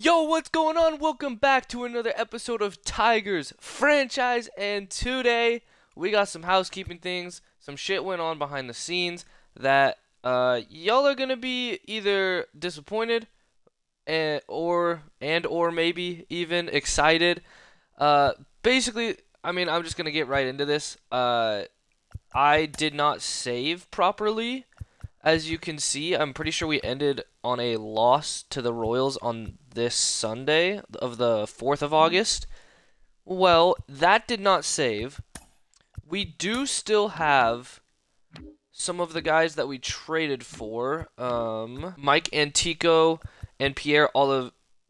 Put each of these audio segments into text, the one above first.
Yo, what's going on? Welcome back to another episode of Tigers Franchise, and today we got some housekeeping things. Some shit went on behind the scenes that y'all are gonna be either disappointed and or maybe even excited. Basically, I'm just gonna get right into this. I did not save properly. As you can see, I'm pretty sure we ended on a loss to the Royals on this Sunday of the 4th of August. Well, that did not save. We do still have some of the guys that we traded for. Mike Antico and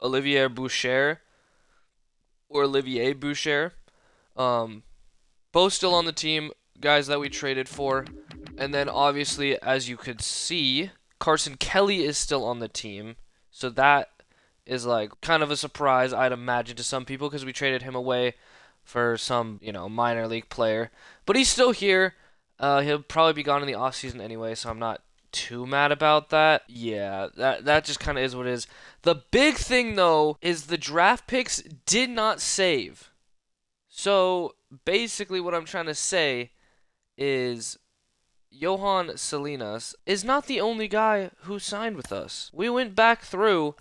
Olivier Boucher. Or Olivier Boucher. Both still on the team. Guys that we traded for. And then obviously, as you could see, Carson Kelly is still on the team. So that is like kind of a surprise, I'd imagine, to some people, because we traded him away for some, minor league player. But he's still here. He'll probably be gone in the offseason anyway, so I'm not too mad about that. Yeah, that just kind of is what it is. The big thing, though, is the draft picks did not save. So basically what I'm trying to say is Johan Salinas is not the only guy who signed with us. We went back through,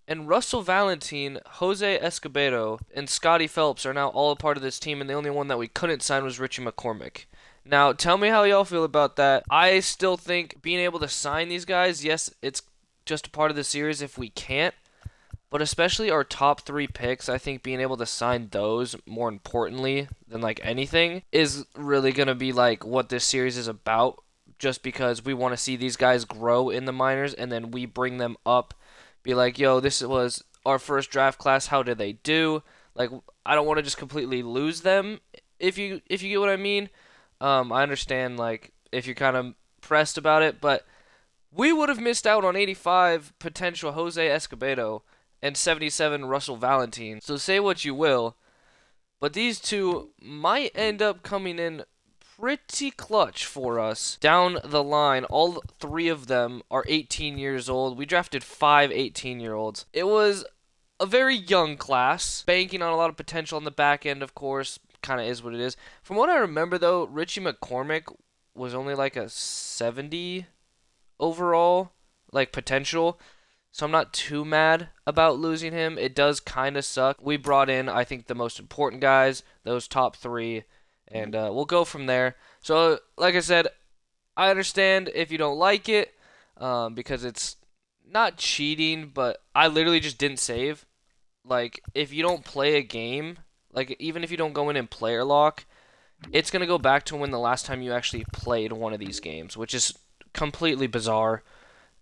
and Russell Valentin, Jose Escobedo, and Scotty Phelps are now all a part of this team, and the only one that we couldn't sign was Richie McCormick. Now, tell me how y'all feel about that. I still think being able to sign these guys, yes, it's just a part of the series if we can't, but especially our top 3 picks, I think being able to sign those, more importantly than like anything, is really going to be like what this series is about, just because we want to see these guys grow in the minors, and then we bring them up, be like, yo, this was our first draft class, how did they do? Like, I don't want to just completely lose them, if you get what I mean. I understand, like, if you're kind of pressed about it, but we would have missed out on 85 potential Jose Escobedo and 77 Russell Valentin. So say what you will, but these two might end up coming in pretty clutch for us down the line. All 3 of them are 18 years old. We drafted 5 18-year-olds. It was a very young class, banking on a lot of potential on the back end, of course. Kind of is what it is. From what I remember, though, Richie McCormick was only like a 70 overall, like, potential. So I'm not too mad about losing him. It does kind of suck. We brought in, I think, the most important guys, those top 3, and we'll go from there. So, like I said, I understand if you don't like it, because it's not cheating, but I literally just didn't save. Like, if you don't play a game, like, even if you don't go in and player lock, it's going to go back to when the last time you actually played one of these games, which is completely bizarre.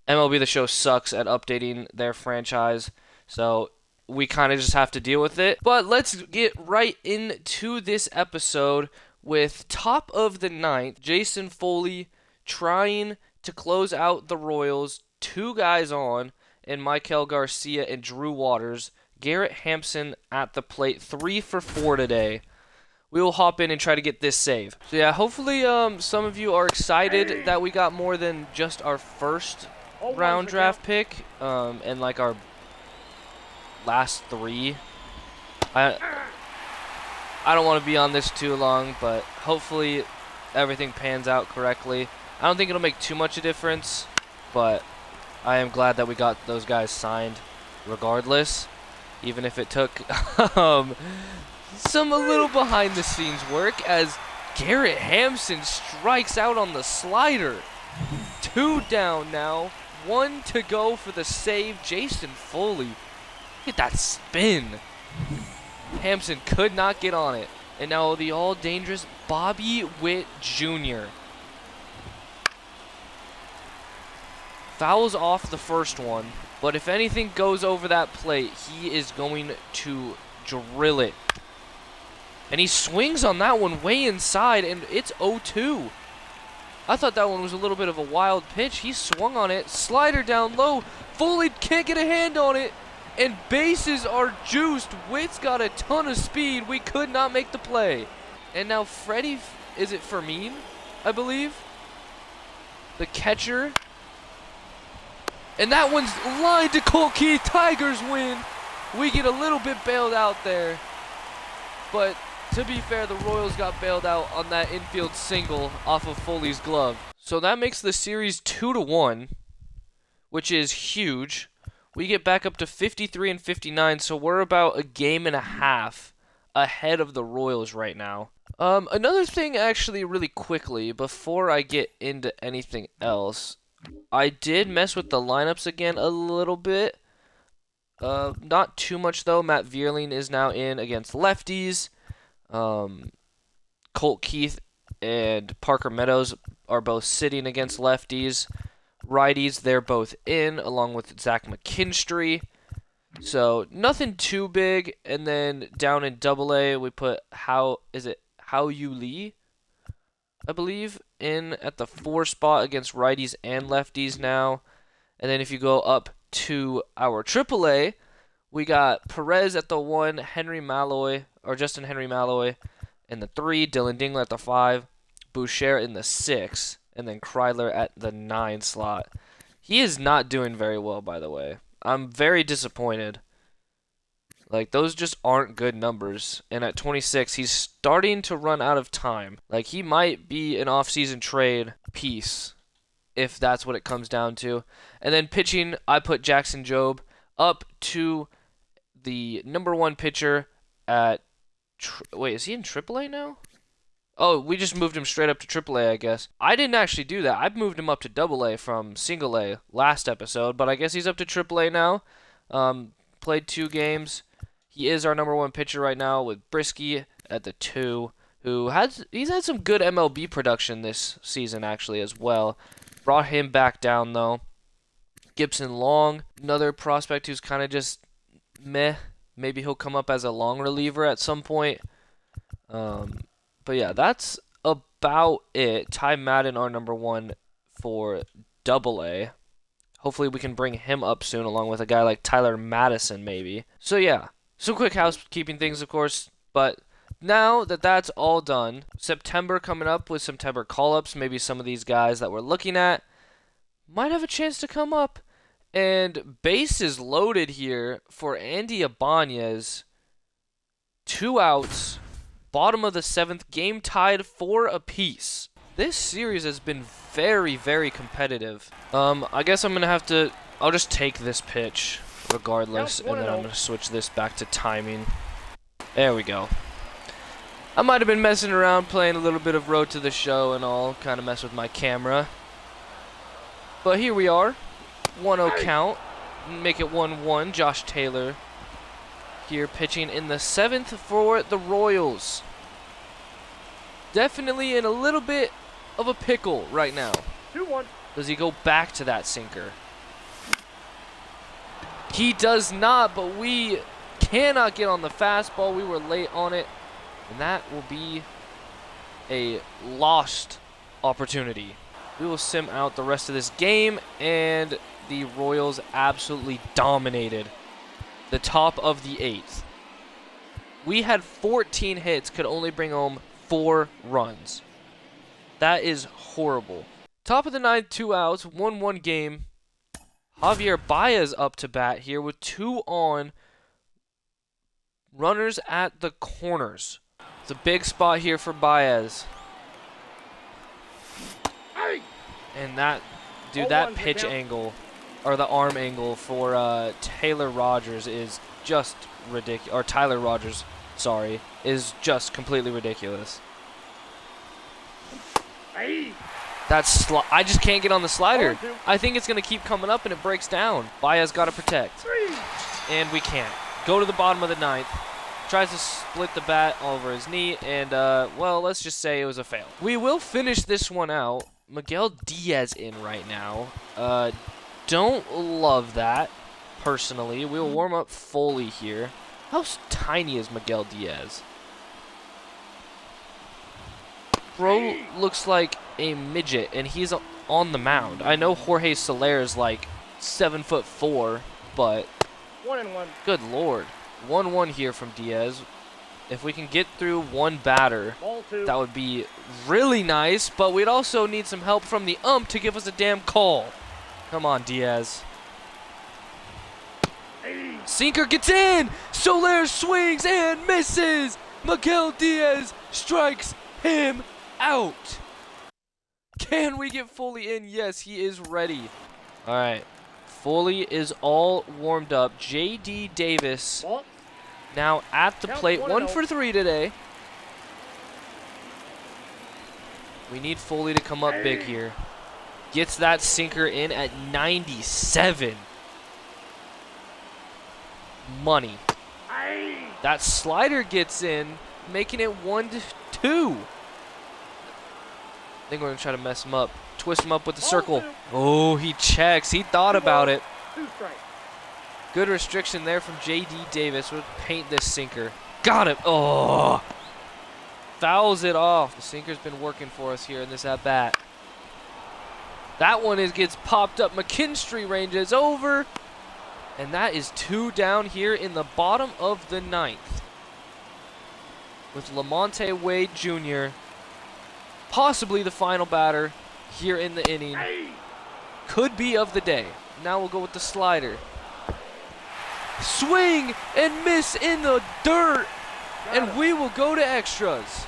MLB The Show sucks at updating their franchise, so we kind of just have to deal with it. But let's get right into this episode with top of the 9th, Jason Foley trying to close out the Royals, 2 guys on, and Michael Garcia and Drew Waters. Garrett Hampson at the plate, 3 for 4 today. We will hop in and try to get this save. So yeah, hopefully some of you are excited that we got more than just our first round draft pick, and like our last 3. I don't want to be on this too long, but hopefully everything pans out correctly. I don't think it'll make too much a difference, but I am glad that we got those guys signed regardless, even if it took some a little behind the scenes work, as Garrett Hampson strikes out on the slider. 2 down now. 1 to go for the save. Jason Foley. Look at that spin. Hampson could not get on it. And now the all-dangerous Bobby Witt Jr. fouls off the first one. But if anything goes over that plate, he is going to drill it. And he swings on that one way inside, and it's 0-2. I thought that one was a little bit of a wild pitch. He swung on it. Slider down low. Foley can't get a hand on it. And bases are juiced. Witt's got a ton of speed. We could not make the play. And now Freddie, is it Fermin, I believe? The catcher. And that one's lined to Colt Keith. Tigers win. We get a little bit bailed out there. But to be fair, the Royals got bailed out on that infield single off of Foley's glove. So that makes the series 2-1, which is huge. We get back up to 53 and 59, so we're about a game and a half ahead of the Royals right now. Another thing, actually, really quickly, before I get into anything else, I did mess with the lineups again a little bit. Not too much, though. Matt Vierling is now in against lefties. Colt Keith and Parker Meadows are both sitting against lefties. Righties, they're both in, along with Zach McKinstry. So, nothing too big. And then down in Double-A, we put Hao Yu Lee, I believe, in at the 4 spot against righties and lefties now. And then if you go up to our Triple-A, we got Perez at the 1, Justin Henry Malloy in the 3, Dylan Dingler at the 5, Boucher in the 6, and then Kreidler at the 9 slot. He is not doing very well, by the way. I'm very disappointed. Like, those just aren't good numbers. And at 26, he's starting to run out of time. Like, he might be an off-season trade piece, if that's what it comes down to. And then pitching, I put Jackson Jobe up to the #1 pitcher at... Wait, is he in AAA now? Oh, we just moved him straight up to AAA, I guess. I didn't actually do that. I moved him up to AA from Single A last episode, but I guess he's up to AAA now. Played 2 games. He is our #1 pitcher right now with Brisky at the 2, he's had some good MLB production this season actually as well. Brought him back down though. Gibson Long, another prospect who's kind of just meh. Maybe he'll come up as a long reliever at some point. But yeah, that's about it. Ty Madden, our #1 for AA. Hopefully we can bring him up soon along with a guy like Tyler Madison maybe. So yeah, some quick housekeeping things of course. But now that that's all done, September coming up with September call-ups. Maybe some of these guys that we're looking at might have a chance to come up. And bases loaded here for Andy Ibanez. 2 outs. Bottom of the 7th, game tied 4 apiece. This series has been very, very competitive. I guess I'm going to have to... I'll just take this pitch regardless, and then I'm going to switch this back to timing. There we go. I might have been messing around, playing a little bit of Road to the Show and all, kind of mess with my camera. But here we are. 1-0 count. Make it 1-1. Josh Taylor here pitching in the 7th for the Royals. Definitely in a little bit of a pickle right now. 2-1. Does he go back to that sinker? He does not, but we cannot get on the fastball. We were late on it, and that will be a lost opportunity. We will sim out the rest of this game, and the Royals absolutely dominated the top of the 8th. We had 14 hits, could only bring home 4 runs. That is horrible. Top of the 9th, 2 outs, 1-1 game. Javier Baez up to bat here with 2 on. Runners at the corners. It's a big spot here for Baez. And that, dude, that pitch angle, or the arm angle for Taylor Rogers is just ridiculous. Or Tyler Rogers, sorry, is just completely ridiculous. That's I just can't get on the slider. I think it's going to keep coming up and it breaks down. Baez got to protect. And we can't. Go to the bottom of the 9th. Tries to split the bat over his knee. And, well, let's just say it was a fail. We will finish this one out. Miguel Diaz in right now. Don't love that, personally. We'll warm up Foley here. How tiny is Miguel Diaz? Bro looks like a midget, and he's on the mound. I know Jorge Soler is like 7'4", but 1-1. Good lord, 1-1 here from Diaz. If we can get through one batter, that would be really nice, but we'd also need some help from the ump to give us a damn call. Come on, Diaz. Sinker gets in. Soler swings and misses. Miguel Diaz strikes him out. Can we get Foley in? Yes, he is ready. All right. Foley is all warmed up. J.D. Davis now at the plate. 1 for 3 today. We need Foley to come up big here. Gets that sinker in at 97. Money. That slider gets in, making it 1-2. I think we're going to try to mess him up. Twist him up with the circle. Oh, he checks. He thought about it. Good restriction there from J.D. Davis. We'll paint this sinker. Got it. Oh. Fouls it off. The sinker's been working for us here in this at-bat. That one gets popped up. McKinstry ranges over. And that is 2 down here in the bottom of the 9th. With Lamonte Wade Jr. possibly the final batter here in the inning. Could be of the day. Now we'll go with the slider. Swing and miss in the dirt. And we will go to extras.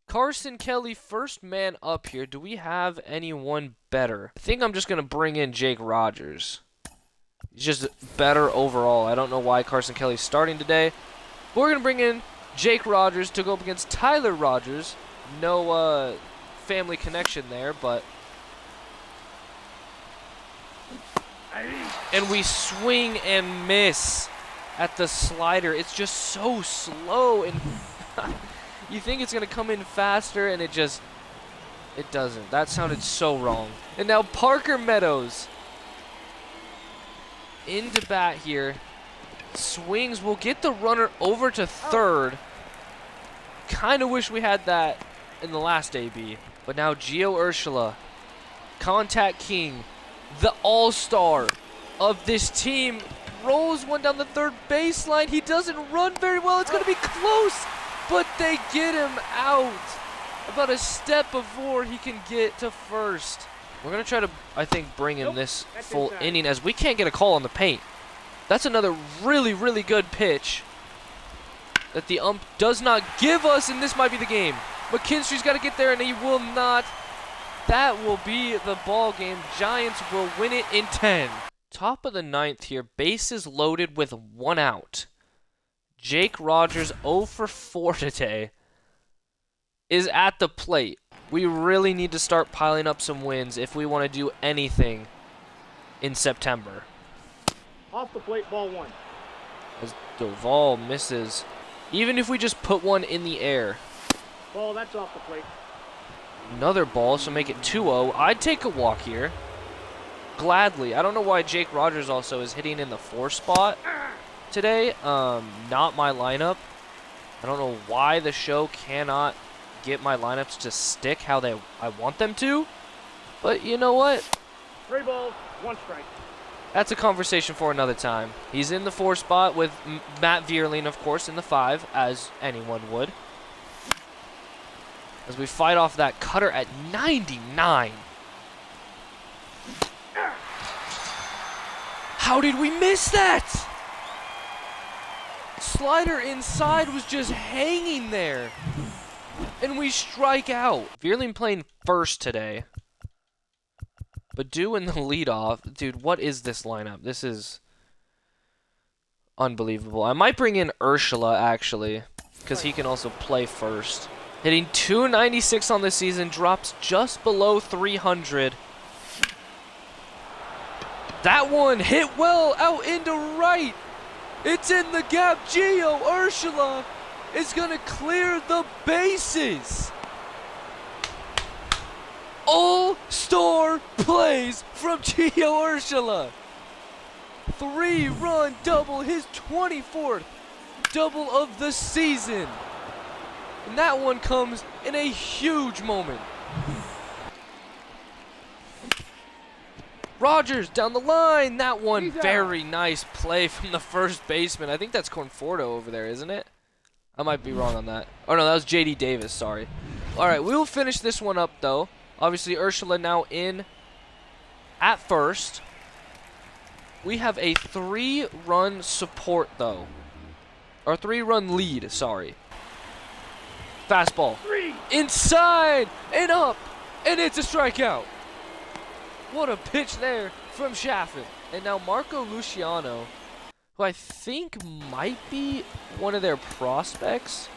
Carson Kelly, first man up here. Do we have anyone better? I think I'm just going to bring in Jake Rogers. He's just better overall. I don't know why Carson Kelly's starting today. But we're going to bring in Jake Rogers to go up against Tyler Rogers. No family connection there, but... And we swing and miss at the slider. It's just so slow, and you think it's going to come in faster, and it doesn't. That sounded so wrong. And now Parker Meadows into bat here. Swings. Will get the runner over to third. Kind of wish we had that in the last AB. But now Gio Urshela, contact king, the all-star of this team, rolls one down the third baseline. He doesn't run very well. It's going to be close, but they get him out about a step before he can get to first. We're going to try to, I think, bring in this full inning as we can't get a call on the paint. That's another really, really good pitch that the ump does not give us, and this might be the game. McKinstry's got to get there, and he will not. That will be the ball game. Giants will win it in 10. Top of the 9th here. Bases loaded with 1 out. Jake Rogers, 0 for 4 today, is at the plate. We really need to start piling up some wins if we want to do anything in September. Off the plate, ball 1. As Doval misses. Even if we just put one in the air. Ball, that's off the plate. Another ball, so make it 2-0. I'd take a walk here. Gladly. I don't know why Jake Rogers also is hitting in the 4 spot today. Not my lineup. I don't know why the show cannot get my lineups to stick how I want them to. But you know what? 3 balls, 1 strike. That's a conversation for another time. He's in the 4 spot with Matt Vierling, of course, in the 5, as anyone would. As we fight off that cutter at 99. How did we miss that? Slider inside was just hanging there. And we strike out. Vierling playing first today. But doing the leadoff. Dude, what is this lineup? This is unbelievable. I might bring in Urshela, actually, because he can also play first. Hitting .296 on the season, drops just below 300. That one hit well out into right. It's in the gap. Gio Urshela is going to clear the bases. All-star plays from Gio Urshela. 3-run double, his 24th double of the season. And that one comes in a huge moment. Rogers down the line. That one, very nice play from the first baseman. I think that's Conforto over there, isn't it? I might be wrong on that. Oh, no, that was J.D. Davis, sorry. All right, we will finish this one up, though. Obviously, Urshela now in at first. We have a 3-run support, though. Or 3-run lead, sorry. Fastball. Inside and up. And it's a strikeout. What a pitch there from Chaffin. And now Marco Luciano, who I think might be one of their prospects.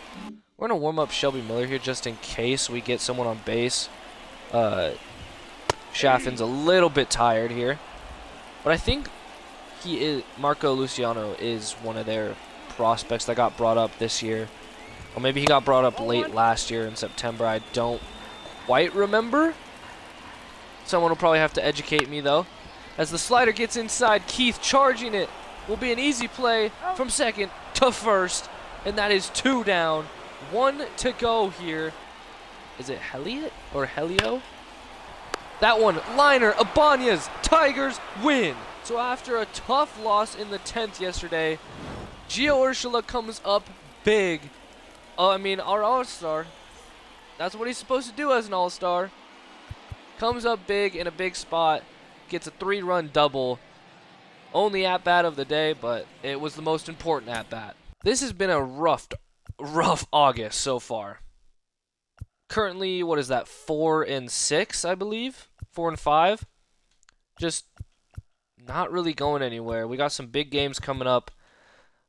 We're going to warm up Shelby Miller here just in case we get someone on base. Chaffin's a little bit tired here. But I think Marco Luciano is one of their prospects that got brought up this year. Or maybe he got brought up late last year in September. I don't quite remember. Someone will probably have to educate me, though. As the slider gets inside, Keith charging it. Will be an easy play from second to first. And that is 2 down. 1 to go here. Is it Heliot or Helio? That one, liner, Ibanez, Tigers win. So after a tough loss in the 10th yesterday, Gio Urshela comes up big. Our all-star. That's what he's supposed to do as an all-star. Comes up big in a big spot. Gets a 3-run double. Only at-bat of the day, but it was the most important at-bat. This has been a rough August so far. Currently, what is that, 4-6, I believe? 4-5. Just not really going anywhere. We got some big games coming up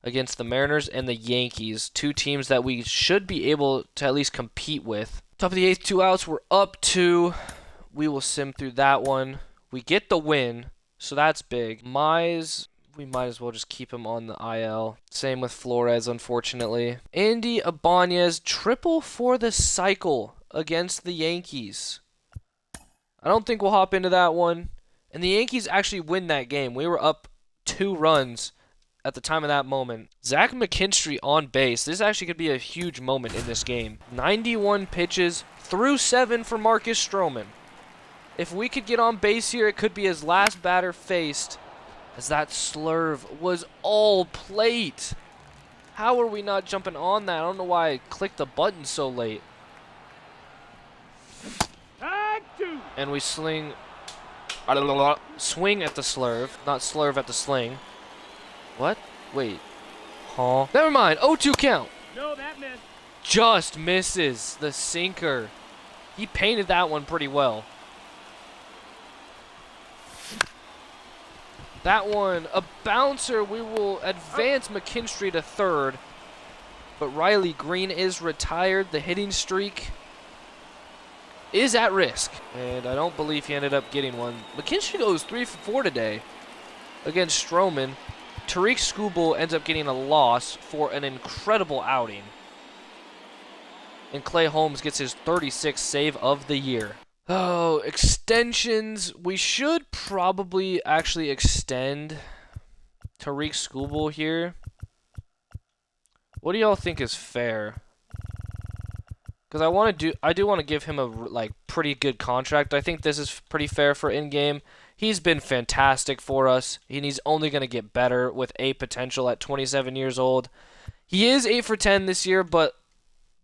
against the Mariners and the Yankees, 2 teams that we should be able to at least compete with. Top of the 8th, 2 outs. We're up 2. We will sim through that one. We get the win, so that's big. Mize, we might as well just keep him on the IL. Same with Flores, unfortunately. Andy Ibanez, triple for the cycle against the Yankees. I don't think we'll hop into that one. And the Yankees actually win that game. We were up 2 runs at the time of that moment. Zach McKinstry on base. This actually could be a huge moment in this game. 91 pitches, through 7 for Marcus Stroman. If we could get on base here, it could be his last batter faced, as that slurve was all plate. How are we not jumping on that? I don't know why I clicked the button so late. And we swing at the slurve, not slurve at the sling. What? Wait. Huh? Never mind. 0-2 count. No, that missed. Just misses the sinker. He painted that one pretty well. That one, a bouncer. We will advance McKinstry to third. But Riley Green is retired. The hitting streak is at risk. And I don't believe he ended up getting one. McKinstry goes 3 for 4 today against Stroman. Tariq Skubal ends up getting a loss for an incredible outing. And Clay Holmes gets his 36th save of the year. Oh, extensions. We should probably actually extend Tariq Skubal here. What do y'all think is fair? Because I do want to give him a pretty good contract. I think this is pretty fair for in-game. He's been fantastic for us, and he's only going to get better with a potential at 27 years old. He is 8 for 10 this year, but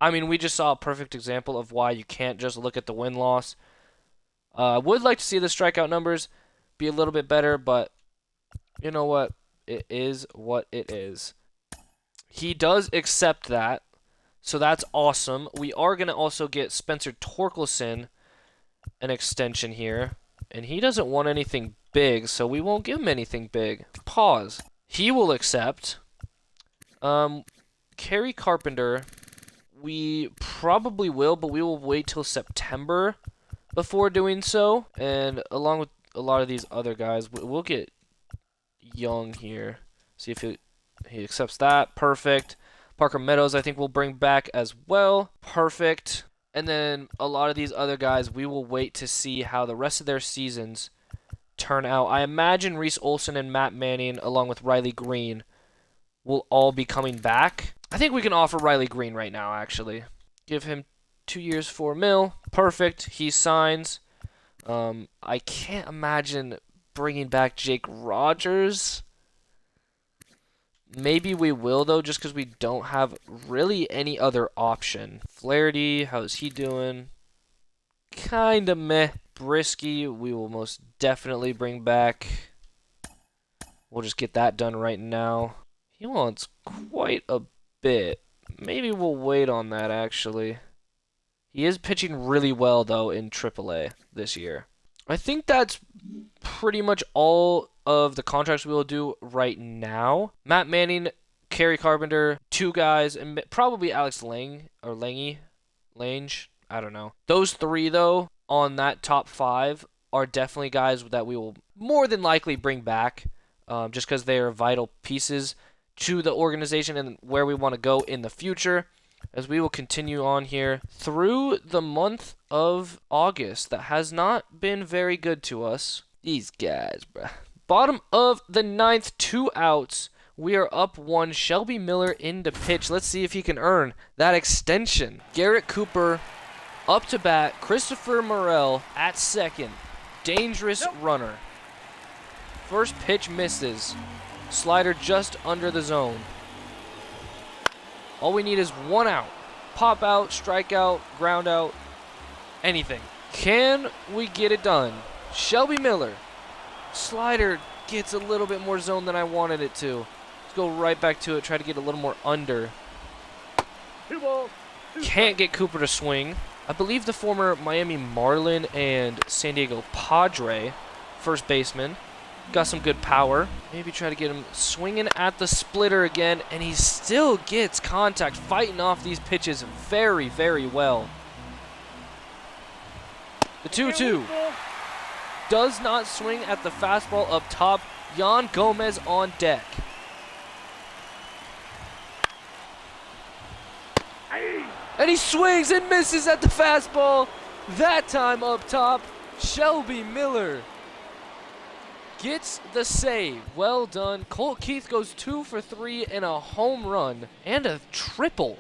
we just saw a perfect example of why you can't just look at the win-loss. I would like to see the strikeout numbers be a little bit better, but you know what? It is what it is. He does accept that, so that's awesome. We are going to also get Spencer Torkelson an extension here, and he doesn't want anything big, so we won't give him anything big. Pause. He will accept. Kerry Carpenter, we probably will, but we will wait till September before doing so. And along with a lot of these other guys, we'll get Young here. See if he accepts that. Perfect. Parker Meadows, I think we'll bring back as well. Perfect. And then a lot of these other guys, we will wait to see how the rest of their seasons turn out. I imagine Reese Olson and Matt Manning, along with Riley Green, will all be coming back. I think we can offer Riley Green right now, actually. Give him 2 years, $4 million. Perfect. He signs. I can't imagine bringing back Jake Rogers. Maybe we will, though, just because we don't have really any other option. Flaherty, how's he doing? Kind of meh. Brisky, we will most definitely bring back. We'll just get that done right now. He wants quite a bit. Maybe we'll wait on that, actually. He is pitching really well, though, in AAA this year. I think that's pretty much all of the contracts we will do right now. Matt Manning, Kerry Carpenter, 2 guys, and probably Alex Lange. I don't know. Those 3, though, on that top 5 are definitely guys that we will more than likely bring back, just because they are vital pieces to the organization and where we want to go in the future, as we will continue on here through the month of August that has not been very good to us. These guys, bruh. Bottom of the 9th, 2 outs. We are up 1. Shelby Miller in to pitch. Let's see if he can earn that extension. Garrett Cooper up to bat. Christopher Morel at second. Dangerous runner. First pitch misses. Slider just under the zone. All we need is 1 out. Pop out, strike out, ground out, anything. Can we get it done? Shelby Miller. Slider gets a little bit more zone than I wanted it to. Let's go right back to it. Try to get a little more under. 2 balls. Can't get Cooper to swing. I believe the former Miami Marlin and San Diego Padre first baseman. Got some good power. Maybe try to get him swinging at the splitter again, and he still gets contact, fighting off these pitches very, very well. The 2-2 does not swing at the fastball up top. Yan Gomez on deck. And he swings and misses at the fastball. That time up top, Shelby Miller gets the save. Well done. Colt Keith goes 2 for 3 and a home run and a triple.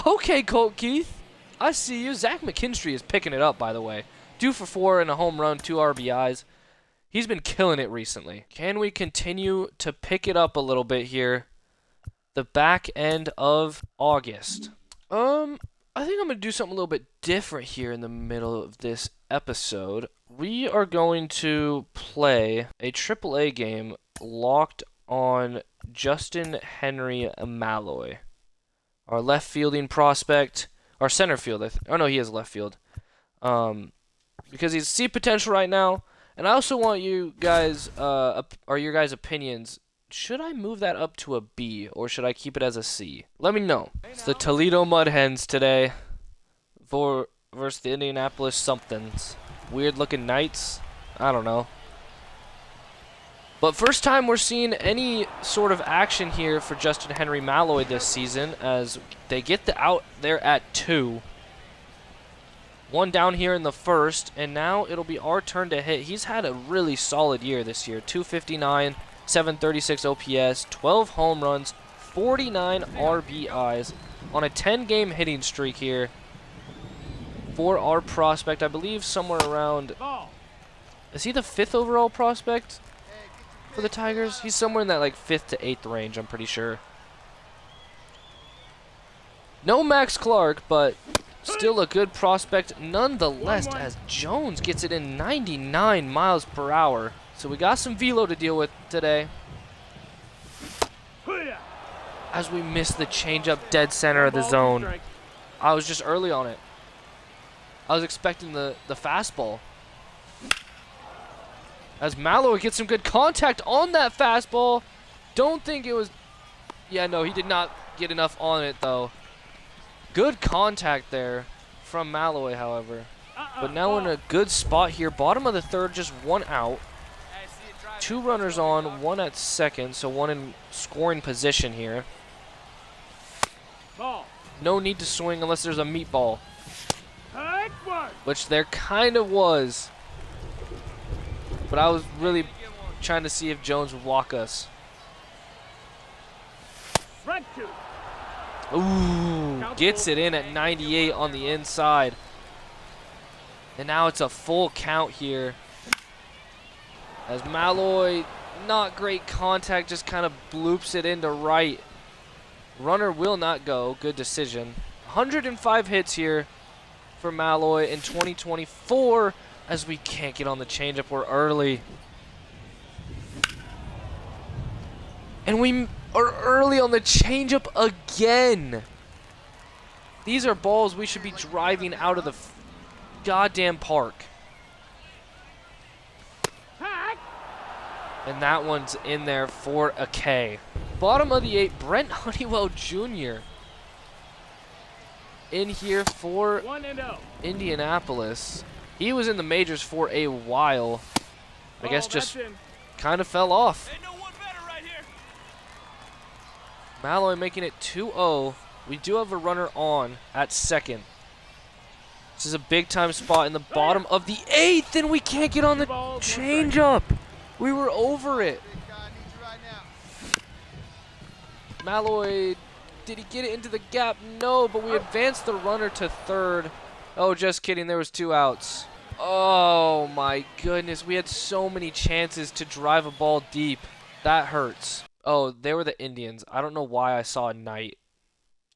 Okay, Colt Keith, I see you. Zach McKinstry is picking it up, by the way. 2 for 4 and a home run, 2 RBIs. He's been killing it recently. Can we continue to pick it up a little bit here? The back end of August. I think I'm going to do something a little bit different here in the middle of this episode. We are going to play a AAA game locked on Justin Henry Malloy, our left fielding prospect, our center field. Oh no, he is left field. Because he's C potential right now, and I also want you guys, your guys' opinions. Should I move that up to a B, or should I keep it as a C? Let me know. It's the Toledo Mud Hens today versus the Indianapolis somethings. Weird looking Knights. I don't know. But first time we're seeing any sort of action here for Justin Henry Malloy this season, as they get the out there at 2. 1 down here in the first, and now it'll be our turn to hit. He's had a really solid year this year. 259, 736 OPS, 12 home runs, 49 RBIs on a 10-game hitting streak here for our prospect. I believe somewhere around... Is he the 5th overall prospect for the Tigers? He's somewhere in that like 5th to 8th range, I'm pretty sure. No Max Clark, but still a good prospect nonetheless, as Jones gets it in 99 miles per hour. So we got some velo to deal with today, as we miss the changeup dead center of the zone. I was just early on it. I was expecting the fastball. As Malloy gets some good contact on that fastball. Don't think it was... Yeah, no, he did not get enough on it, though. Good contact there from Malloy, however. But now we're in a good spot here. Bottom of the 3rd, just 1 out. 2 runners on, 1 at second, so 1 in scoring position here. No need to swing unless there's a meatball, which there kind of was. But I was really trying to see if Jones would walk us. Ooh, gets it in at 98 on the inside. And now it's a full count here, as Malloy, not great contact, just kind of bloops it into right. Runner will not go. Good decision. 105 hits here for Malloy in 2024, as we can't get on the changeup. We're early. And we are early on the changeup again. These are balls we should be driving out of the goddamn park. And that one's in there for a K. Bottom of the 8th, Brent Honeywell Jr. in here for Indianapolis. He was in the majors for a while. I guess just kind of fell off. Malloy making it 2-0. We do have a runner on at second. This is a big time spot in the bottom of the 8th, and we can't get on the changeup. We were over it. Malloy, did he get it into the gap? No, but we advanced the runner to third. Oh, just kidding. There was 2 outs. Oh, my goodness. We had so many chances to drive a ball deep. That hurts. Oh, they were the Indians. I don't know why I saw a knight.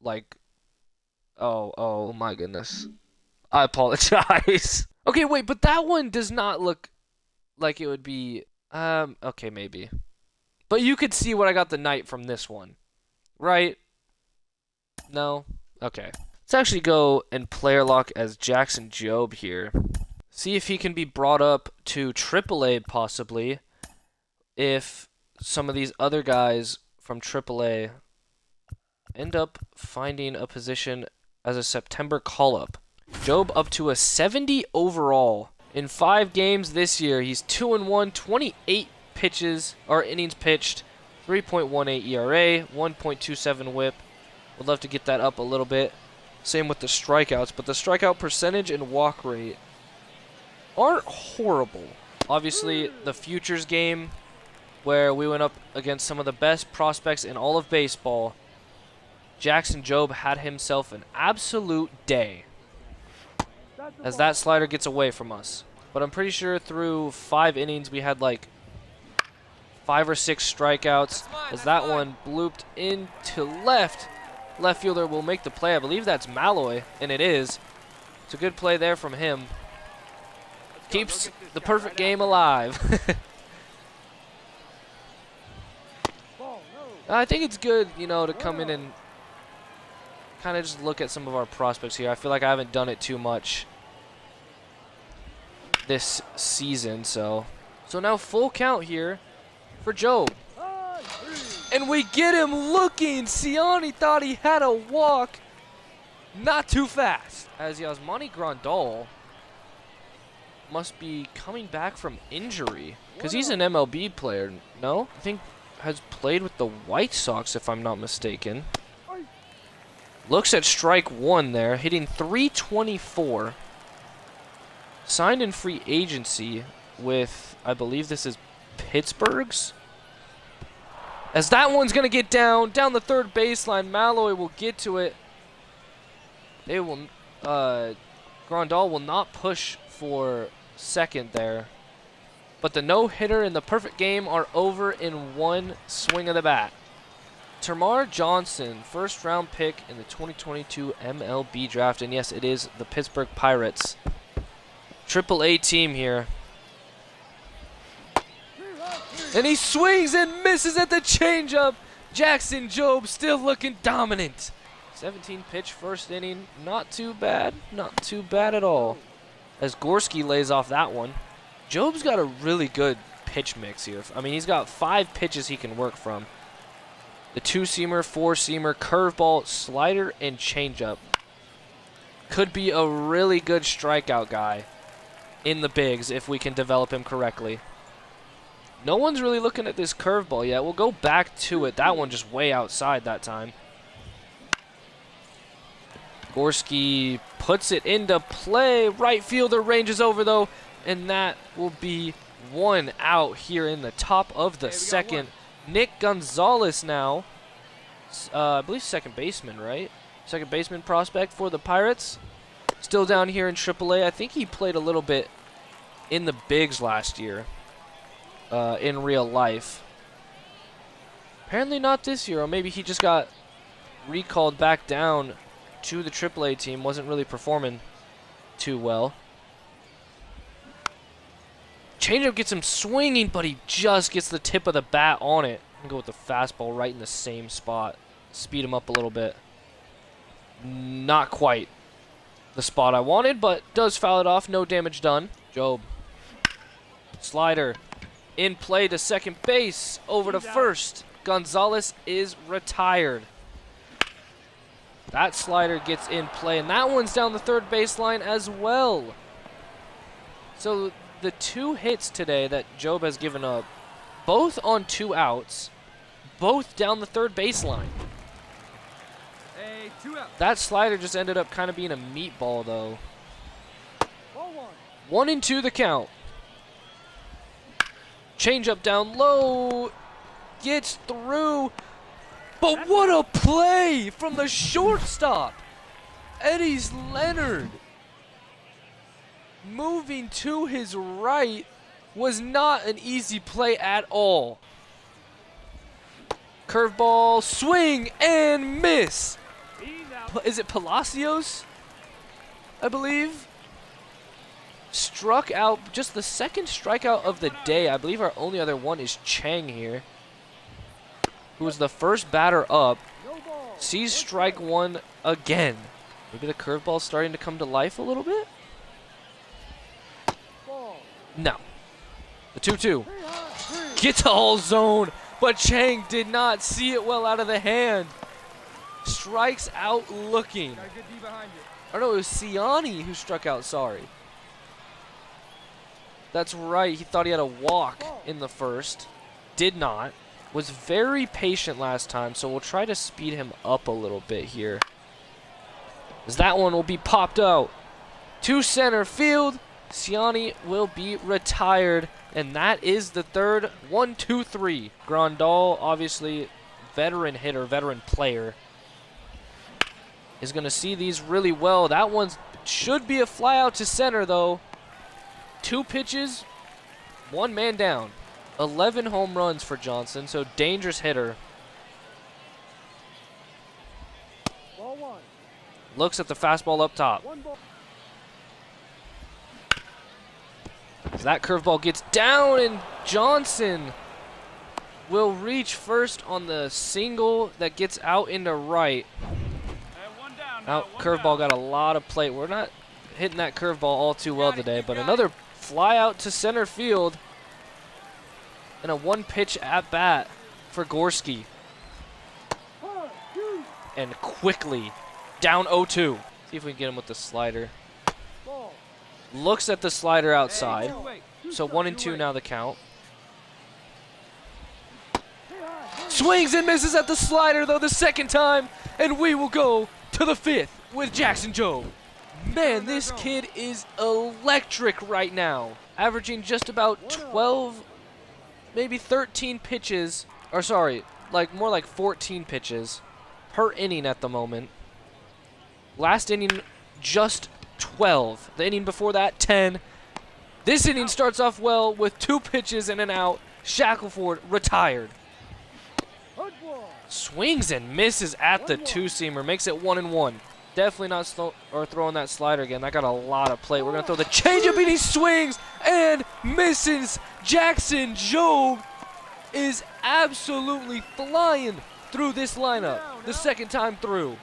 Like, oh my goodness. I apologize. Okay, wait, but that one does not look like it would be, okay, maybe. But you could see what I got the knight from this one, right? No? Okay. Let's actually go and player lock as Jackson Jobe here. See if he can be brought up to AAA possibly if some of these other guys from AAA end up finding a position as a September call-up. Jobe up to a 70 overall. In 5 games this year, he's 2-1, 28 pitches, or innings pitched, 3.18 ERA, 1.27 whip. Would love to get that up a little bit. Same with the strikeouts, but the strikeout percentage and walk rate aren't horrible. Obviously, the futures game, where we went up against some of the best prospects in all of baseball, Jackson Jobe had himself an absolute day as that slider gets away from us. But I'm pretty sure through 5 innings we had like 5 or 6 strikeouts as that one blooped into left. Left fielder will make the play. I believe that's Malloy, and it is. It's a good play there from him. Keeps the perfect game alive. I think it's good, you know, to come in and kind of just look at some of our prospects here. I feel like I haven't done it too much this season, so now full count here for Jobe. And we get him looking. Ciani thought he had a walk. Not too fast. As Yasmani Grandal must be coming back from injury because he's an MLB player, no? I think has played with the White Sox, if I'm not mistaken. Looks at strike 1 there, hitting .324. Signed in free agency with, I believe this is Pittsburgh's. As that one's going to get down the third baseline. Malloy will get to it. They will, Grandal will not push for second there. But the no-hitter and the perfect game are over in one swing of the bat. Termarr Johnson, first-round pick in the 2022 MLB draft. And yes, it is the Pittsburgh Pirates. AAA team here. And he swings and misses at the changeup. Jackson Jobe still looking dominant. 17-pitch first inning. Not too bad. Not too bad at all. As Gorski lays off that one. Jobe's got a really good pitch mix here. I mean, he's got 5 pitches he can work from. The 2-seamer, 4-seamer, curveball, slider, and changeup. Could be a really good strikeout guy in the bigs if we can develop him correctly. No one's really looking at this curveball yet. We'll go back to it. That one just way outside that time. Gorski puts it into play. Right fielder ranges over, though. And that will be 1 out here in the top of the second. Nick Gonzalez now. I believe second baseman, right? Second baseman prospect for the Pirates. Still down here in AAA. I think he played a little bit in the bigs last year. In real life. Apparently not this year. Or maybe he just got recalled back down to the AAA team. Wasn't really performing too well. Changeup gets him swinging, but he just gets the tip of the bat on it. I'm gonna go with the fastball right in the same spot. Speed him up a little bit. Not quite the spot I wanted, but does foul it off. No damage done. Job. Slider. In play to second base. Over to first. Gonzalez is retired. That slider gets in play, and that one's down the third baseline as well. So the 2 hits today that Job has given up, both on 2 outs, both down the third baseline. Hey, 2 out. That slider just ended up kind of being a meatball, though. Ball 1. 1-2 the count. Changeup down low. Gets through. But what a play from the shortstop. Eddie's Leonard. Moving to his right was not an easy play at all. Curveball, swing, and miss. He's out. Is it Palacios? I believe. Struck out, just the second strikeout of the day. I believe our only other one is Chang here, who was the first batter up. No ball. Sees strike 1 again. Maybe the curveball's starting to come to life a little bit? Ball. No. The 2-2. 3. Gets all zone, but Chang did not see it well out of the hand. Strikes out looking. Got a good D behind you. Or no, it was Ciani who struck out, sorry. That's right, he thought he had a walk in the first. Did not. Was very patient last time, so we'll try to speed him up a little bit here. As that one will be popped out to center field. Ciani will be retired, and that is the third. 1-2-3. Grandal, obviously veteran hitter, veteran player, is going to see these really well. That one should be a fly out to center, though. 2 pitches, 1 man down. 11 home runs for Johnson, so dangerous hitter. Ball 1. Looks at the fastball up top. 1 ball. As that curveball gets down, and Johnson will reach first on the single that gets out into right. One down. Now, curveball got a lot of plate. We're not hitting that curveball all too well today, but another fly out to center field and a 1-pitch at bat for Gorski. And quickly down 0-2. See if we can get him with the slider. Ball. Looks at the slider outside. Hey, 2 away. So 1-2 now the count. Swings and misses at the slider, though, the second time, and we will go to the 5th with Jackson Jobe. Man, this kid is electric right now. Averaging just about 12, maybe 13 pitches, or sorry, like more like 14 pitches per inning at the moment. Last inning, just 12. The inning before that, 10. This inning starts off well with 2 pitches and an out. Shackelford retired. Hard ball. Swings and misses at the 2-seamer. Makes it 1-1. Definitely not throwing that slider again. That got a lot of play. We're going to throw the changeup, and he swings and misses. Jackson Jobe is absolutely flying through this lineup the second time through.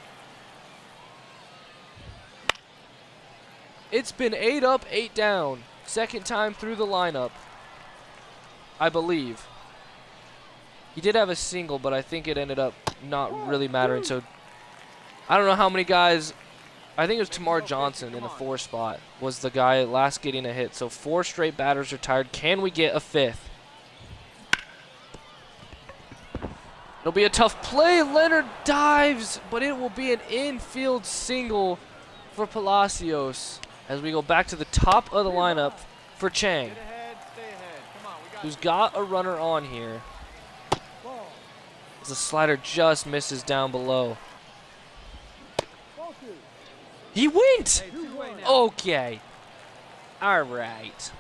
It's been 8 up, 8 down. Second time through the lineup, I believe. He did have a single, but I think it ended up not really mattering. So I don't know how many guys. I think it was Tamar Johnson in the 4 spot was the guy last getting a hit. So 4 straight batters retired. Can we get a 5th? It'll be a tough play. Leonard dives, but it will be an infield single for Palacios as we go back to the top of the lineup for Chang, Get ahead, stay ahead. Come on, we got who's got a runner on here. ball. As the slider just misses down below. Ball 2. He went! Hey, 2 away now. Okay. All right.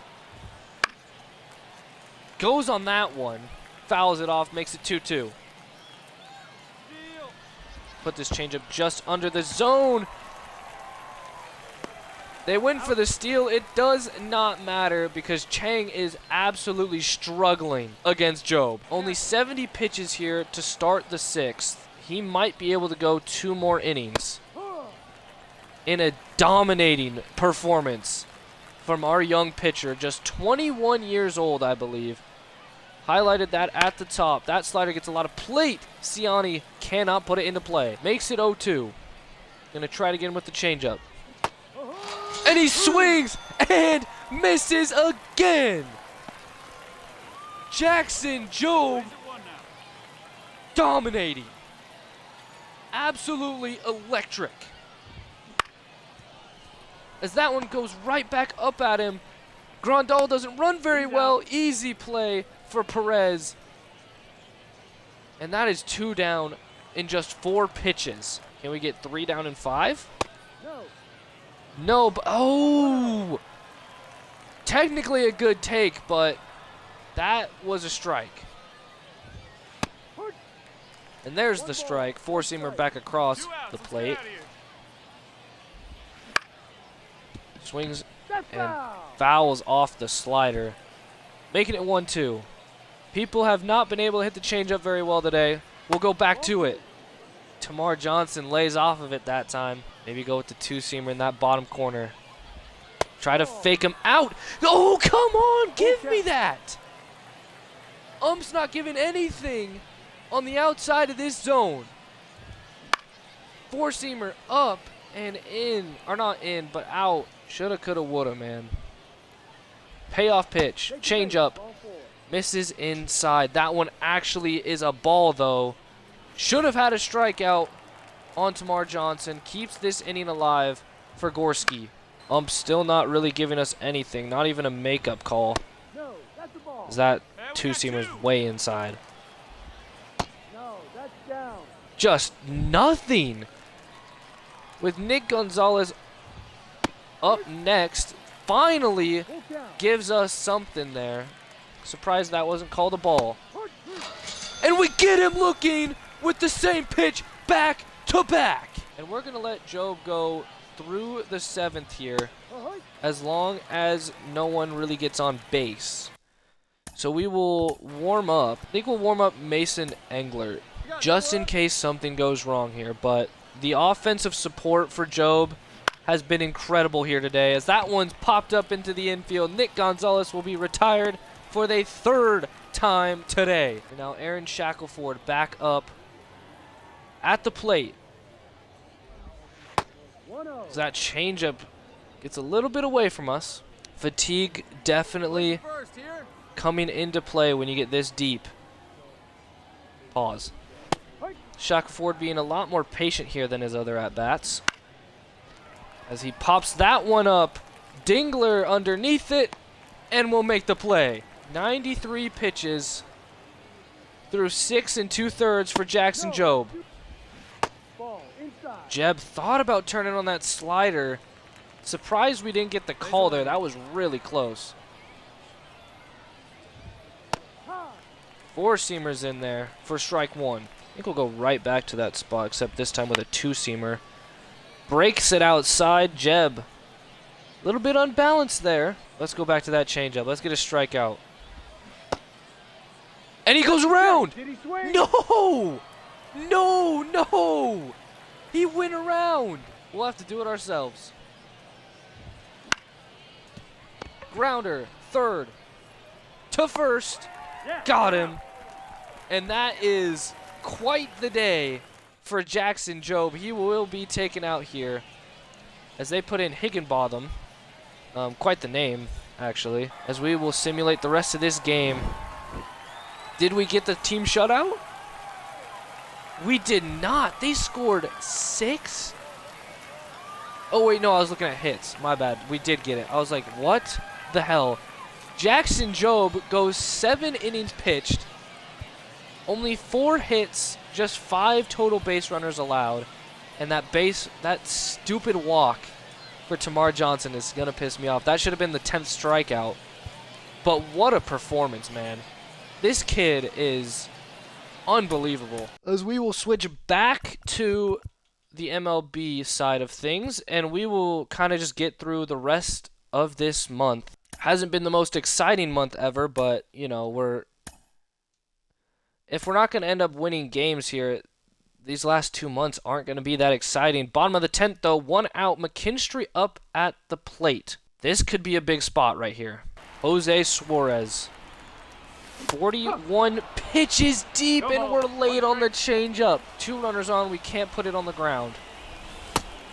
Goes on that one. Fouls it off, makes it 2-2. Steal. Put this changeup just under the zone. They win for the steal. It does not matter because Chang is absolutely struggling against Job. Only 70 pitches here to start the 6th. He might be able to go 2 more innings in a dominating performance from our young pitcher, just 21 years old, I believe. Highlighted that at the top. That slider gets a lot of plate. Siani cannot put it into play. Makes it 0-2. Gonna try it again with the changeup. And he swings and misses again. Jackson Job dominating. Absolutely electric. As that one goes right back up at him. Grandal doesn't run very well. Easy play for Perez. And that is 2 down in just 4 pitches. Can we get 3 down in 5? No. No, but oh! Technically a good take, but that was a strike. And there's the strike. 4-seamer back across the plate. Swings and fouls off the slider, making it 1-2. People have not been able to hit the changeup very well today. We'll go back to it. Tamar Johnson lays off of it that time. Maybe go with the 2-seamer in that bottom corner. Try to fake him out. Oh, come on. Give me that. Ump's not giving anything on the outside of this zone. 4-seamer up and in. Or not in, but out. Shoulda, coulda, woulda, man. Payoff pitch. Change up. Misses inside. That one actually is a ball, though. Should have had a strikeout on Tamar Johnson. Keeps this inning alive for Gorski. Still not really giving us anything. Not even a makeup call. No, that's a ball. Is that 2-seamer's way inside? No, that's down. Just nothing. With Nick Gonzalez up next, finally gives us something there. Surprised that wasn't called a ball. And we get him looking with the same pitch back to back. And we're going to let Job go through the 7th here as long as no one really gets on base. So we will warm up. I think we'll warm up Mason Englert just in case something goes wrong here. But the offensive support for Job has been incredible here today as that one's popped up into the infield. Nick Gonzalez will be retired for the 3rd time today. And now Aaron Shackelford back up at the plate. So that changeup gets a little bit away from us. Fatigue definitely coming into play when you get this deep. Pause. Shackelford being a lot more patient here than his other at-bats. As he pops that one up. Dingler underneath it. And will make the play. 93 pitches through 6 2/3 for Jackson Job. Jeb thought about turning on that slider. Surprised we didn't get the call there. That was really close. 4-seamers in there for strike 1. I think we'll go right back to that spot, except this time with a 2-seamer. Breaks it outside. Jeb, a little bit unbalanced there. Let's go back to that changeup. Let's get a strikeout. And he goes around. Did he swing? No! No, no! He went around. We'll have to do it ourselves. Grounder, 3rd to 1st. Got him. And that is quite the day for Jackson Job. He will be taken out here as they put in Higginbotham. Quite the name, actually. As we will simulate the rest of this game. Did we get the team shutout? We did not. They scored 6. Oh, wait, no, I was looking at hits. My bad. We did get it. I was like, what the hell? Jackson Job goes 7 innings pitched. Only 4 hits, just 5 total base runners allowed. And that stupid walk for Tamar Johnson is going to piss me off. That should have been the 10th strikeout. But what a performance, man. This kid is unbelievable. As we will switch back to the MLB side of things, and we will kind of just get through the rest of this month. Hasn't been the most exciting month ever, but, you know, if we're not going to end up winning games here, these last 2 months aren't going to be that exciting. Bottom of the 10th, though, 1 out. McKinstry up at the plate. This could be a big spot right here. Jose Suarez. 41 pitches deep, and we're late on the changeup. 2 runners on. We can't put it on the ground.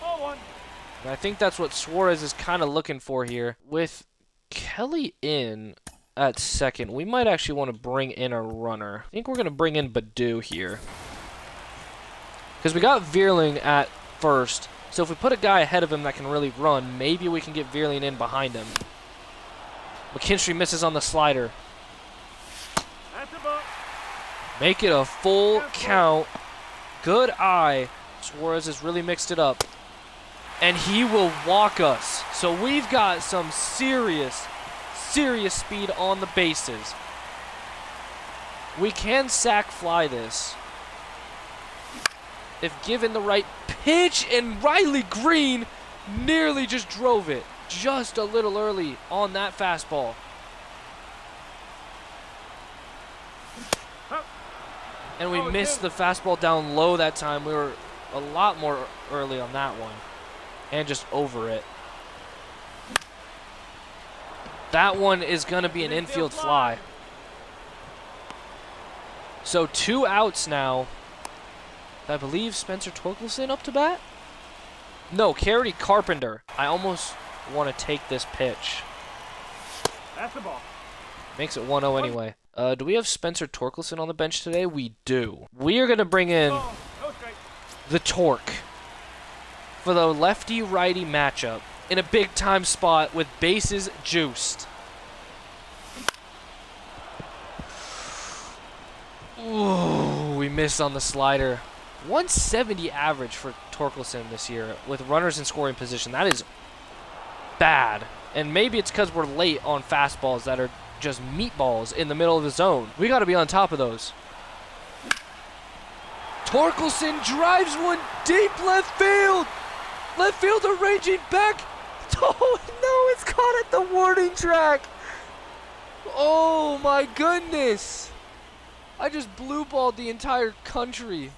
And I think that's what Suarez is kind of looking for here. With Kelly in at second, we might actually want to bring in a runner. I think we're going to bring in Baду here. Because we got Veerling at first. So if we put a guy ahead of him that can really run, maybe we can get Veerling in behind him. McKinstry misses on the slider. Make it a full count. Good eye. Suarez has really mixed it up. And he will walk us. So we've got some serious speed on the bases. We can sack fly this if given the right pitch, and Riley Green nearly just drove it just a little early on that fastball. And we missed the fastball down low that time. We were a lot more early on that one and just over it. That one is going to be an infield fly. So 2 outs now. I believe Spencer Torkelson up to bat? No, Carey Carpenter. I almost want to take this pitch. That's the ball. Makes it 1-0 anyway. Do we have Spencer Torkelson on the bench today? We do. We are going to bring in the Torque for the lefty-righty matchup in a big-time spot with bases juiced. Ooh, we missed on the slider. 170 average for Torkelson this year with runners in scoring position. That is bad. And maybe it's because we're late on fastballs that are just meatballs in the middle of the zone. We got to be on top of those. Torkelson drives one deep left field. Left fielder ranging back. Oh, no, it's caught at the warning track. Oh, my goodness. I just blue balled the entire country.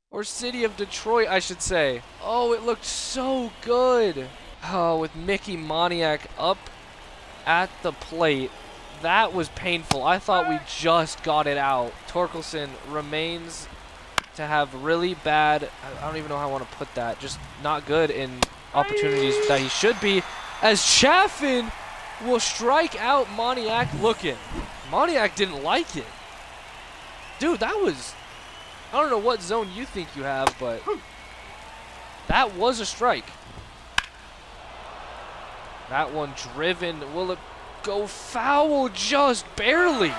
Or city of Detroit, I should say. Oh, it looked so good. Oh, with Mickey Moniak up at the plate. That was painful. I thought we just got it out. Torkelson remains to have really bad, I don't even know how I want to put that, just not good in opportunities that he should be, as Chaffin will strike out Moniak looking. Moniak didn't like it. Dude, that was, I don't know what zone you think you have, but that was a strike. That one driven. Will it go foul? Just barely.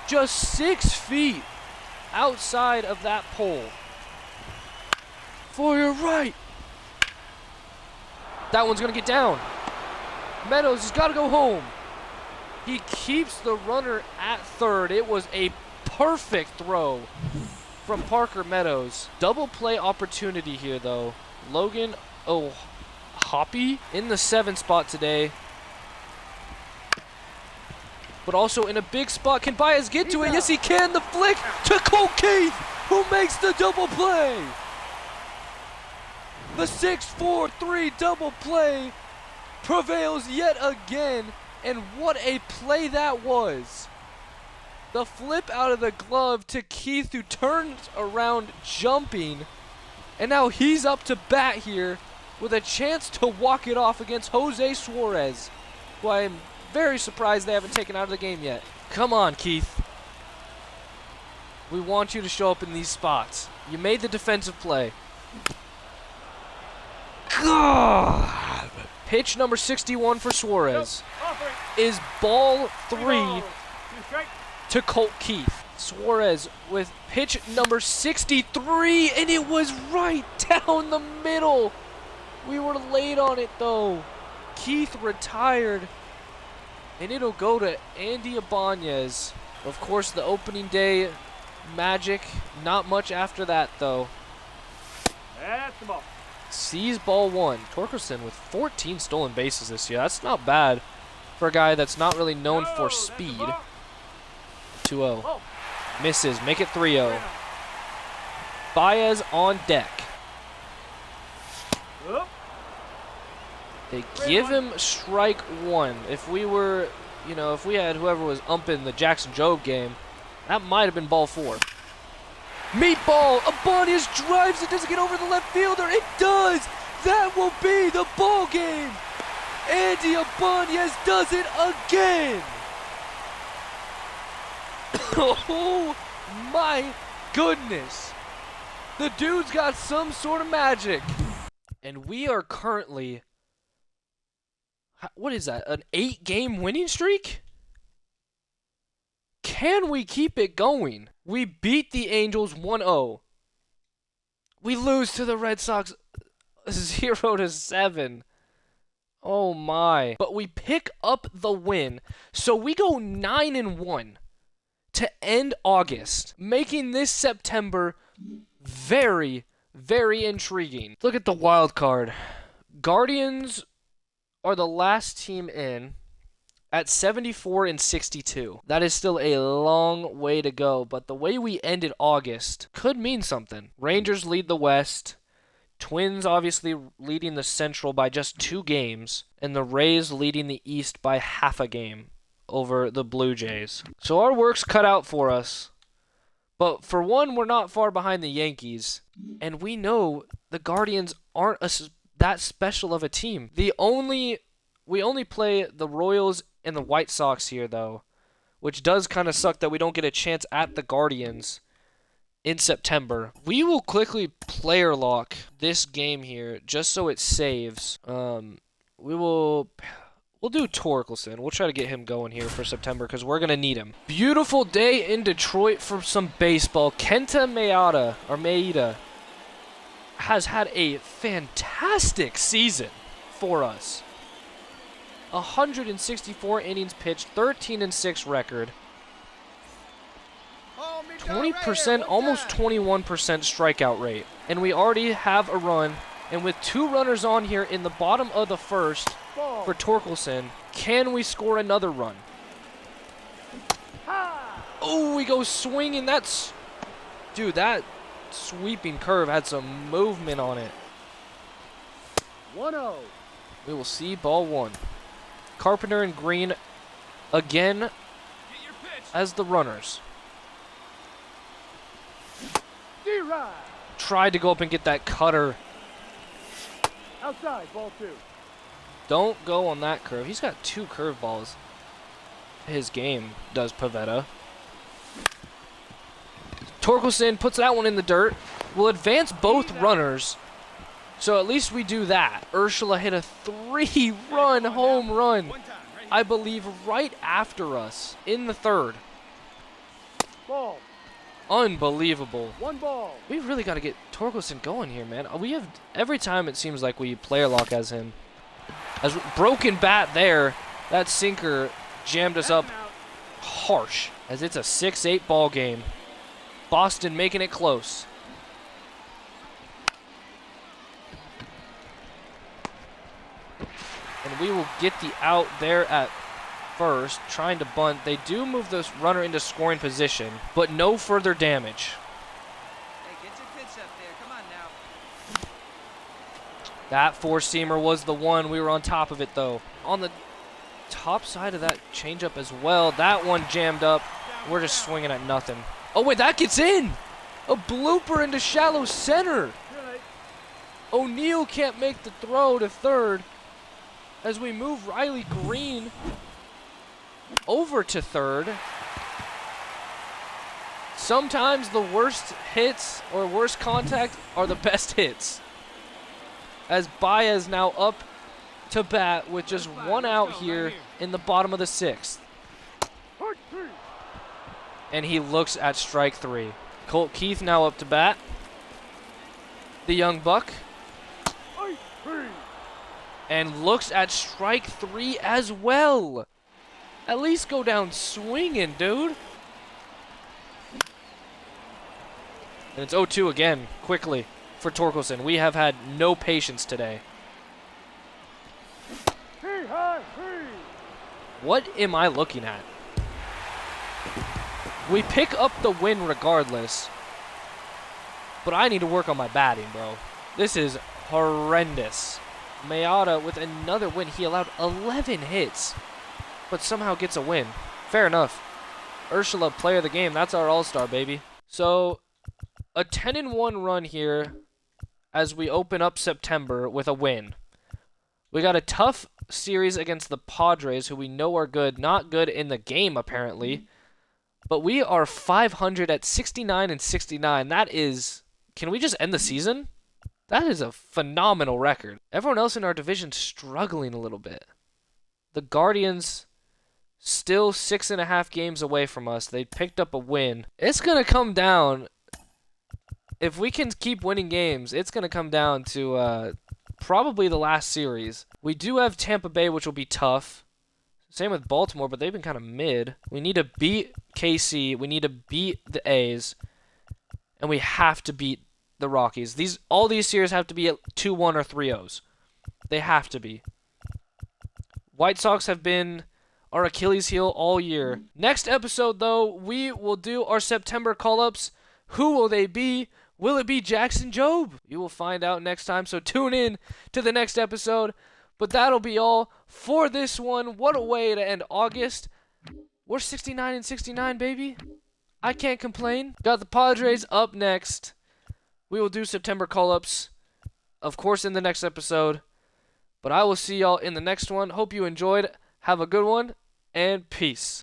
Just 6 feet outside of that pole. For your right. That one's going to get down. Meadows has got to go home. He keeps the runner at third. It was a perfect throw from Parker Meadows. Double play opportunity here, though. Logan Hoppy in the 7th spot today. But also in a big spot. Can Baez get to it? Yes, he can. The flick to Cole Keith, who makes the double play. The 6-4-3 double play prevails yet again. And what a play that was. The flip out of the glove to Keith, who turns around jumping. And now he's up to bat here with a chance to walk it off against Jose Suarez, who I am very surprised they haven't taken out of the game yet. Come on, Keith. We want you to show up in these spots. You made the defensive play. God. Pitch number 61 for Suarez is ball 3 to Colt Keith. Suarez with pitch number 63, and it was right down the middle. We were late on it, though. Keith retired, and it'll go to Andy Ibanez. Of course, the opening day magic. Not much after that, though. That's the ball. Sees ball 1. Torkelson with 14 stolen bases this year. That's not bad for a guy that's not really known for speed. 2-0. Oh. Misses. Make it 3-0. Baez on deck. Up. They give him strike 1. If we were, if we had whoever was umping the Jackson Jobe game, that might have been ball 4. Meatball! Ibanez drives it. Does it get over the left fielder? It does! That will be the ball game! Andy Ibanez does it again! Oh my goodness! The dude's got some sort of magic. And we are currently, what is that, an 8-game winning streak? Can we keep it going? We beat the Angels 1-0. We lose to the Red Sox 0-7. Oh my. But we pick up the win. So we go 9-1 to end August, making this September very, very intriguing. Look at the wild card. Guardians are the last team in at 74-62. That is still a long way to go, but the way we ended August could mean something. Rangers lead the West. Twins obviously leading the Central by just 2 games, and the Rays leading the East by half a game over the Blue Jays. So our work's cut out for us. But for one, we're not far behind the Yankees, and we know the Guardians aren't that special of a team. We only play the Royals and the White Sox here, though, which does kind of suck that we don't get a chance at the Guardians in September. We will quickly player lock this game here just so it saves. We'll do Torkelson. We'll try to get him going here for September because we're going to need him. Beautiful day in Detroit for some baseball. Kenta Maeda has had a fantastic season for us. 164 innings pitched, 13-6 record. 20%, almost 21% strikeout rate. And we already have a run. And with 2 runners on here in the bottom of the first for Torkelson, can we score another run? Oh, we go swinging. Dude, that sweeping curve had some movement on it. 1-0. We will see ball 1. Carpenter and Green again as the runners. Tried to go up and get that cutter. Outside, ball 2. Don't go on that curve. He's got 2 curveballs. His game does Pavetta. Torkelson puts that one in the dirt. We'll advance both runners. So at least we do that. Urshela hit a 3-run home run, I believe, right after us in the 3rd. Ball. Unbelievable. 1 ball. We really got to get Torkelson going here, man. We have, every time it seems like we player lock as him. As broken bat there, that sinker jammed us up harsh. As it's a 6-8 ball game. Boston making it close. And we will get the out there at first, trying to bunt. They do move this runner into scoring position, but no further damage. Hey, get your pitch up there. Come on now. That 4-seamer was the one. We were on top of it, though. On the top side of that changeup as well. That one jammed up. We're just swinging at nothing. Oh, wait, that gets in. A blooper into shallow center. O'Neal can't make the throw to 3rd as we move Riley Green over to 3rd. Sometimes the worst hits or worst contact are the best hits. As Baez now up to bat with just 1 out here in the bottom of the 6th. And he looks at strike 3. Colt Keith now up to bat. The young buck. And looks at strike 3 as well. At least go down swinging, dude. And it's 0-2 again, quickly. for Torkelson. We have had no patience today. What am I looking at? We pick up the win regardless, but I need to work on my batting, bro. This is horrendous. Mayada with another win. He allowed 11 hits, but somehow gets a win. Fair enough. Ursula, player of the game. That's our all-star, baby. So, a 10-1 run here as we open up September with a win. We got a tough series against the Padres, who we know are good. Not good in the game, apparently. But we are 500 at 69-69. That is... Can we just end the season? That is a phenomenal record. Everyone else in our division struggling a little bit. The Guardians still 6.5 games away from us. They picked up a win. It's going to come down... If we can keep winning games, it's going to come down to probably the last series. We do have Tampa Bay, which will be tough. Same with Baltimore, but they've been kind of mid. We need to beat KC. We need to beat the A's. And we have to beat the Rockies. All these series have to be at 2-1 or 3-0s. They have to be. White Sox have been our Achilles heel all year. Next episode, though, we will do our September call-ups. Who will they be? Will it be Jackson Jobe? You will find out next time, so tune in to the next episode. But that'll be all for this one. What a way to end August. We're 69-69, baby. I can't complain. Got the Padres up next. We will do September call-ups, of course, in the next episode. But I will see y'all in the next one. Hope you enjoyed. Have a good one, and peace.